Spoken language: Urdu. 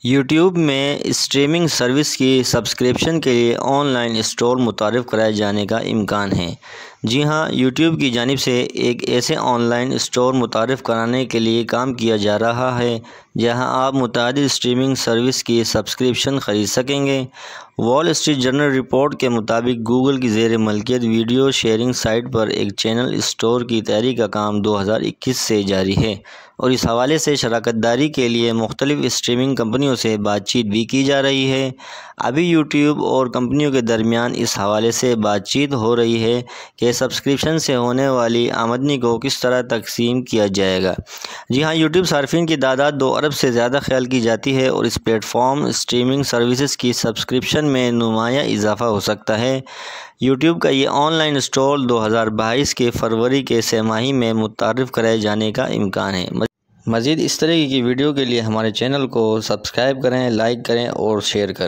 یوٹیوب میں اسٹریمنگ سروس کی سبسکرپشن کے لیے آن لائن اسٹور متعارف کرائے جانے کا امکان ہے۔ جی ہاں، یوٹیوب کی جانب سے ایک ایسے آن لائن اسٹور متعارف کرانے کے لیے کام کیا جا رہا ہے جہاں آپ متعدد اسٹریمنگ سروس کی سبسکرپشن خرید سکیں گے۔ وال اسٹریٹ جرنل رپورٹ کے مطابق گوگل کی زیر ملکیت ویڈیو شیئرنگ سائٹ پر ایک چینل اسٹور کی تیاری کا کام 2021 سے جاری ہے اور اس حوالے سے شراکت داری کے لیے مختلف اسٹریمنگ کمپنیوں سے بات چیت بھی کی جا رہی ہے۔ ابھی یوٹیوب اور کمپنیوں کے درمیان اس حوالے سے بات چیت ہو رہی ہے کہ سبسکرپشن سے ہونے والی آمدنی کو کس طرح تقسیم کیا جائے گا۔ جی ہاں، یوٹیوب صارفین کی تعداد 2 ارب سے زیادہ خیال کی جاتی ہے اور اس پلیٹ فارم اسٹریمنگ سروسز کی سبسکرپشن میں نمایاں اضافہ ہو سکتا ہے۔ یوٹیوب کا یہ آن لائن اسٹور 2022 کے فروری کے سہ ماہی میں متعارف کرائے جانے کا امکان ہے۔ مزید اس طرح کی ویڈیو کے لیے ہمارے چینل کو سبسکرائب کریں، لائک کریں اور شیئر کریں۔